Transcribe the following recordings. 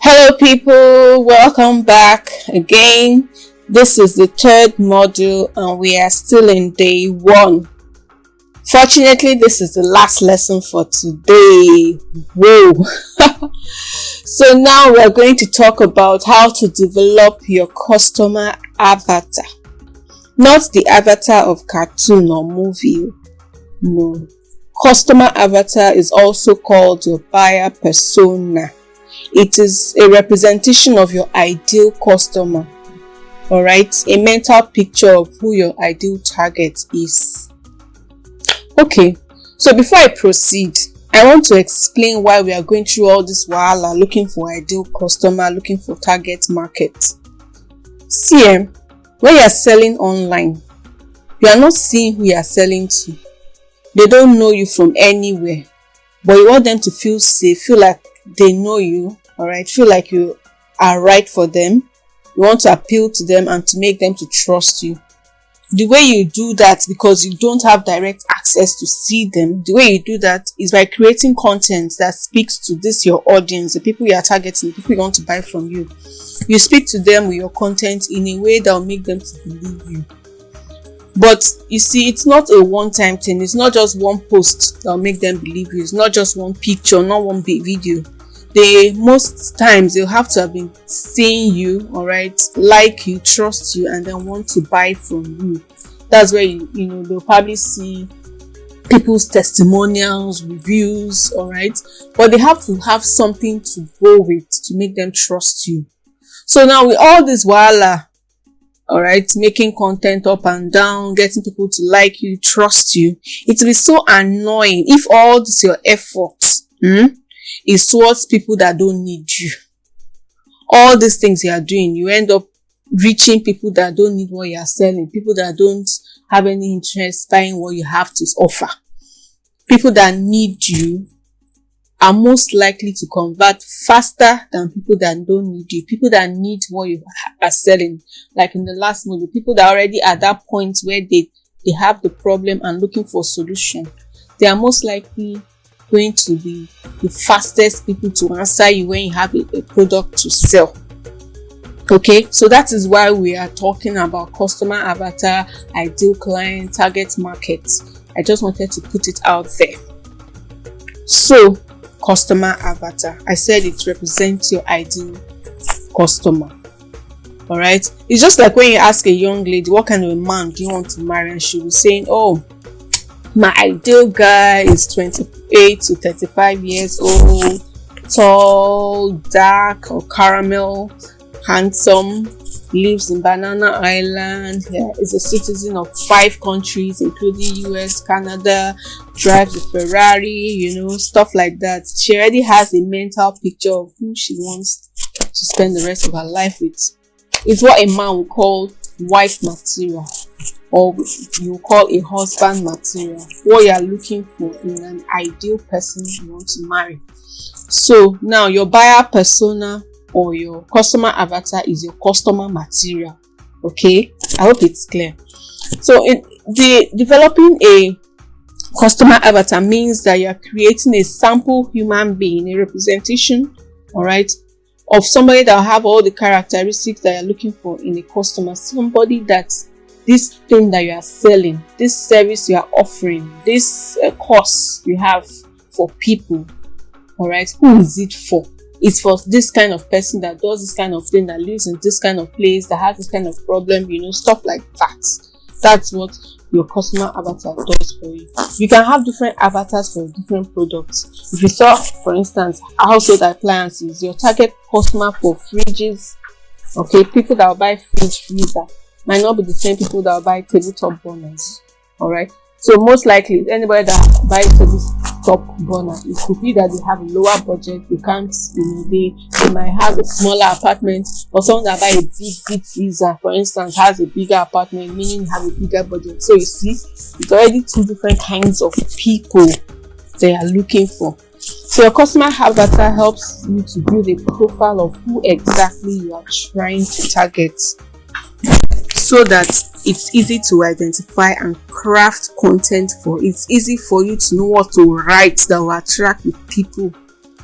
Hello, people, welcome back again. This is the third module, and we are still in day one. Fortunately, this is the last lesson for today. Whoa! So, now we're going to talk about how to develop your customer avatar. Not the avatar of cartoon or movie. No. Customer avatar is also called your buyer persona. It is a representation of your ideal customer, alright? A mental picture of who your ideal target is. Okay, so before I proceed, I want to explain why we are going through all this wahala, looking for ideal customer, looking for target market. See, when you are selling online, you are not seeing who you are selling to. They don't know you from anywhere, but you want them to feel safe, feel like they know you, alright, feel like you are right for them. You want to appeal to them and to make them to trust you. The way you do that, because you don't have direct access to see them, the way you do that is by creating content that speaks to this your audience, the people you are targeting, the people you want to buy from you. You speak to them with your content in a way that will make them to believe you. But you see, it's not a one-time thing. It's not just one post that will make them believe you. It's not just one picture, not one big video. Most times they'll have to have been seeing you, alright, like you, trust you, and then want to buy from you. That's where they'll probably see people's testimonials, reviews, alright. But they have to have something to go with to make them trust you. So now with all this wahala, alright, making content up and down, getting people to like you, trust you, it will be so annoying if all this your efforts is towards people that don't need you. All these things you are doing, you end up reaching people that don't need what you are selling, people that don't have any interest buying what you have to offer. People that need you are most likely to convert faster than people that don't need you. People that need what you are selling, like in the last movie, people that are already at that point where they have the problem and looking for a solution, they are most likely going to be the fastest people to answer you when you have a product to sell. Okay, so that is why we are talking about customer avatar, ideal client, target market. I just wanted to put it out there. So, customer avatar, I said it represents your ideal customer. Alright, it's just like when you ask a young lady, what kind of a man do you want to marry, and she will say, oh, my ideal guy is 28 to 35 years old, tall, dark or caramel, handsome, lives in Banana Island, is a citizen of 5 countries including US, Canada, drives a Ferrari, stuff like that. She already has a mental picture of who she wants to spend the rest of her life with. It's what a man would call wife material, or you call a husband material, what you are looking for in an ideal person you want to marry. So now your buyer persona or your customer avatar is your customer material. Okay, I hope it's clear. So in developing a customer avatar means that you are creating a sample human being, a representation, alright, of somebody that will have all the characteristics that you're looking for in a customer. Somebody that this thing that you are selling, this service you are offering, this course you have for people, alright, who is it for? It's for this kind of person that does this kind of thing, that lives in this kind of place, that has this kind of problem, stuff like that. That's what your customer avatar does for you. You can have different avatars for different products. If you saw, for instance, household appliances, your target customer for fridges, okay, people that will buy fridge freezer might not be the same people that will buy tabletop burners. Alright, so most likely anybody that buys tabletop burner, it could be that they have a lower budget, they can't, they might have a smaller apartment, or someone that buy a big freezer, for instance, has a bigger apartment, meaning have a bigger budget. So you see, it's already 2 different kinds of people they are looking for. So your customer avatar helps you to build a profile of who exactly you are trying to target, so that it's easy to identify and craft content for. It's easy for you to know what to write that will attract the people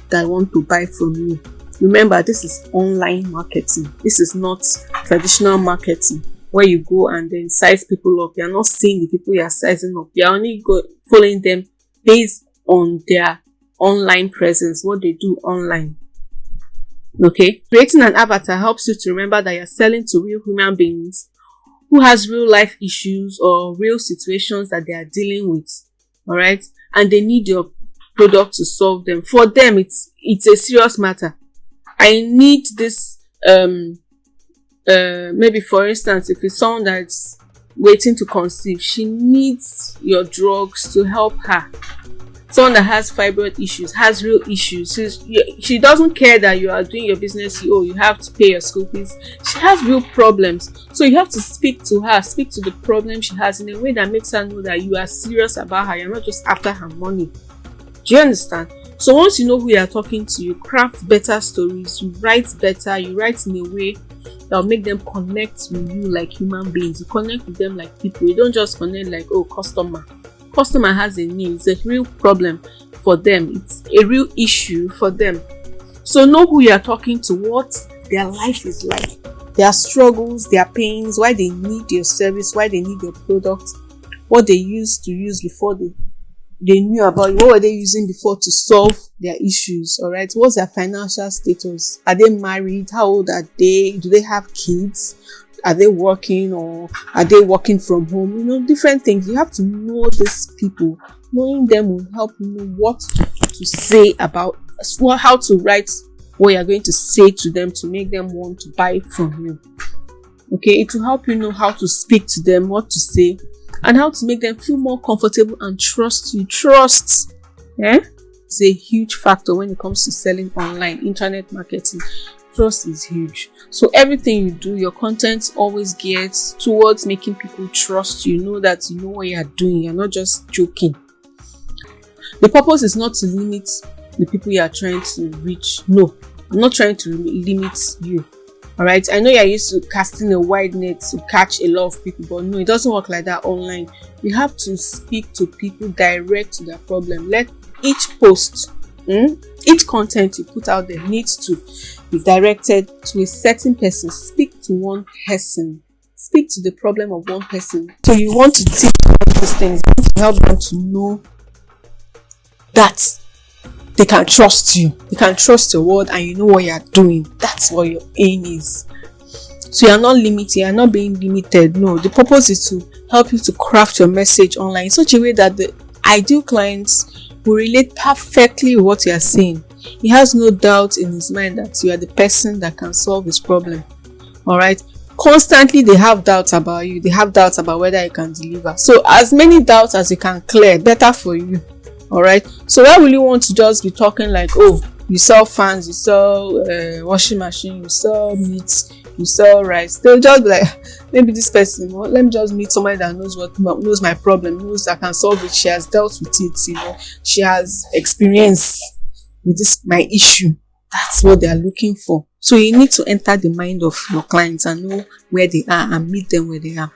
that want to buy from you. Remember, this is online marketing. This is not traditional marketing where you go and then size people up. You're not seeing the people you're sizing up. You're only following them based on their online presence, what they do online. Okay, creating an avatar helps you to remember that you're selling to real human beings who has real life issues or real situations that they are dealing with. All right, and they need your product to solve them. For them, it's a serious matter. I need this. Maybe for instance, if it's someone that's waiting to conceive, she needs your drugs to help her. Someone that has fibroid issues, has real issues. She doesn't care that you are doing your business. You have to pay your school fees. She has real problems. So you have to speak to her, speak to the problem she has in a way that makes her know that you are serious about her. You're not just after her money. Do you understand? So once you know who you are talking to, you craft better stories, you write better, you write in a way that will make them connect with you like human beings. You connect with them like people. You don't just connect like, oh, customer. Customer has a need. It's a real problem for them. It's a real issue for them. So know who you are talking to, what their life is like, their struggles, their pains, why they need your service, why they need your product, what they used to use before they knew about you, what were they using before to solve their issues. All right, what's their financial status? Are they married? How old are they? Do they have kids? Are they working or are they working from home? Different things. You have to know these people. Knowing them will help you know what to say about, how to write what you're going to say to them to make them want to buy from you. Okay, it will help you know how to speak to them, what to say, and how to make them feel more comfortable and trust you. Trust is a huge factor when it comes to selling online, internet marketing. Trust is huge. So everything you do, your content always gears towards making people trust you. Know that you know what you are doing. You're not just joking. The purpose is not to limit the people you are trying to reach. No, I'm not trying to limit you. All right, I know you're used to casting a wide net to catch a lot of people, but no, it doesn't work like that online. You have to speak to people direct to their problem. Let each post, each content you put out there needs to be directed to a certain person. Speak to one person. Speak to the problem of one person. So you want to teach them these things. You want to help them to know that they can trust you. They can trust your word and you know what you are doing. That's what your aim is. So you are not limited. You are not being limited. No, the purpose is to help you to craft your message online in such a way that the ideal clients will relate perfectly with what you are saying. He has no doubt in his mind that you are the person that can solve his problem. Alright? Constantly they have doubts about you. They have doubts about whether you can deliver. So as many doubts as you can clear, better for you. Alright? So why will you want to just be talking like, oh, you sell fans, you sell washing machine, you sell meat, you sell rice? They'll just be like, maybe this person, let me just meet somebody that knows my problem, knows I can solve it. She has dealt with it, she has experience with this my issue. That's what they are looking for. So you need to enter the mind of your clients and know where they are and meet them where they are.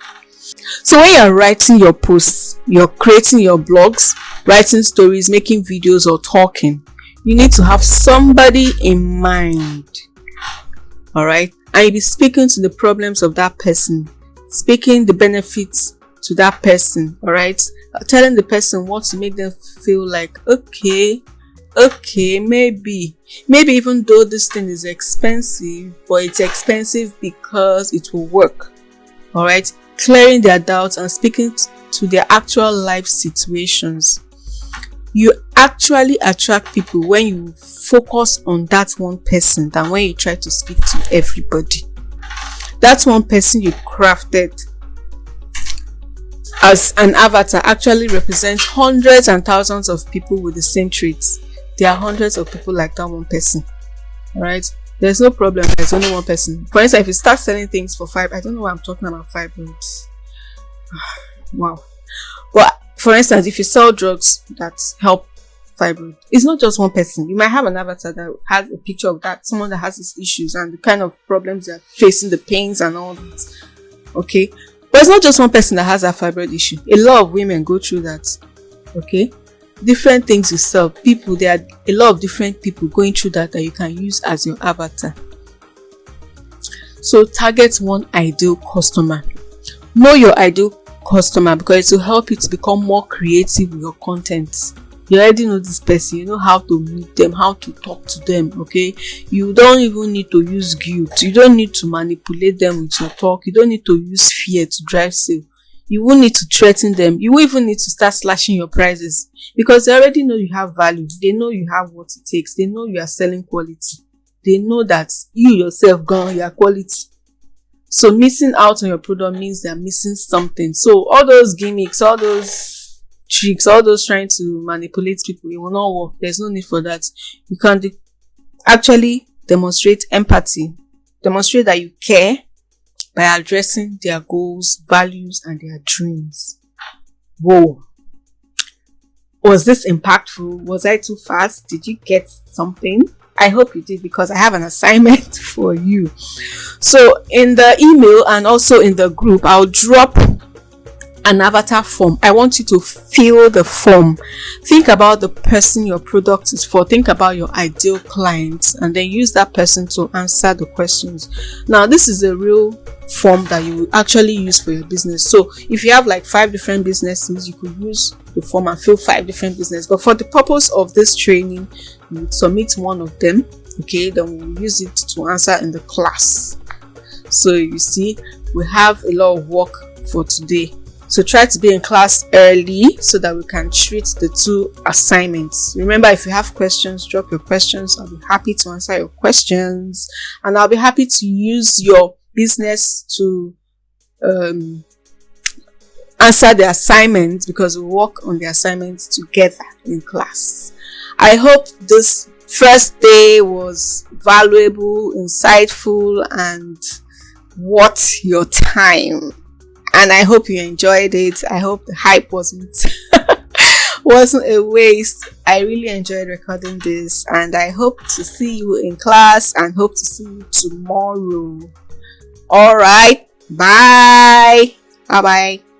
So when you're writing your posts, you're creating your blogs, writing stories, making videos or talking, you need to have somebody in mind. Alright? And you'll be speaking to the problems of that person, speaking the benefits to that person. Alright? Telling the person what to make them feel like, okay, maybe even though this thing is expensive, but it's expensive because it will work. All right, clearing their doubts and speaking to their actual life situations. You actually attract people when you focus on that one person than when you try to speak to everybody. That one person you crafted as an avatar actually represents hundreds and thousands of people with the same traits. There are hundreds of people like that one person. Alright? There's no problem. There's only one person. For instance, if you start selling things for I don't know why I'm talking about fibroids. Wow. But for instance, if you sell drugs that help fibroid, it's not just one person. You might have an avatar that has a picture of that, someone that has these issues and the kind of problems they're facing, the pains and all that. Okay? But it's not just one person that has that fibroid issue. A lot of women go through that. Okay? different things you sell. People, there are a lot of different people going through that you can use as your avatar. So target one ideal customer. Know your ideal customer because it will help you to become more creative with your content. You already know this person, you know how to meet them, how to talk to them, okay? You don't even need to use guilt. You don't need to manipulate them with your talk. You don't need to use fear to drive sale. You won't need to threaten them. You won't even need to start slashing your prices because they already know you have value. They know you have what it takes. They know you are selling quality. They know that you yourself you are quality. So missing out on your product means they're missing something. So all those gimmicks, all those tricks, all those trying to manipulate people, it will not work. There's no need for that. You can actually demonstrate empathy. Demonstrate that you care by addressing their goals, values, and their dreams. Whoa. Was this impactful? Was I too fast? Did you get something? I hope you did because I have an assignment for you. So in the email and also in the group, I'll drop an avatar form. I want you to fill the form. Think about the person your product is for. Think about your ideal client and then use that person to answer the questions. Now, this is a real form that you will actually use for your business. So if you have like 5 different businesses, you could use the form and fill 5 different businesses. But for the purpose of this training, you would submit one of them. Okay, then we'll use it to answer in the class. So you see, we have a lot of work for today. So try to be in class early so that we can treat the 2 assignments. Remember, if you have questions, drop your questions. I'll be happy to answer your questions. And I'll be happy to use your business to answer the assignments because we work on the assignments together in class. I hope this first day was valuable, insightful, and worth your time. And I hope you enjoyed it. I hope the hype wasn't a waste. I really enjoyed recording this, and I hope to see you in class and hope to see you tomorrow. All right. Bye. Bye-bye.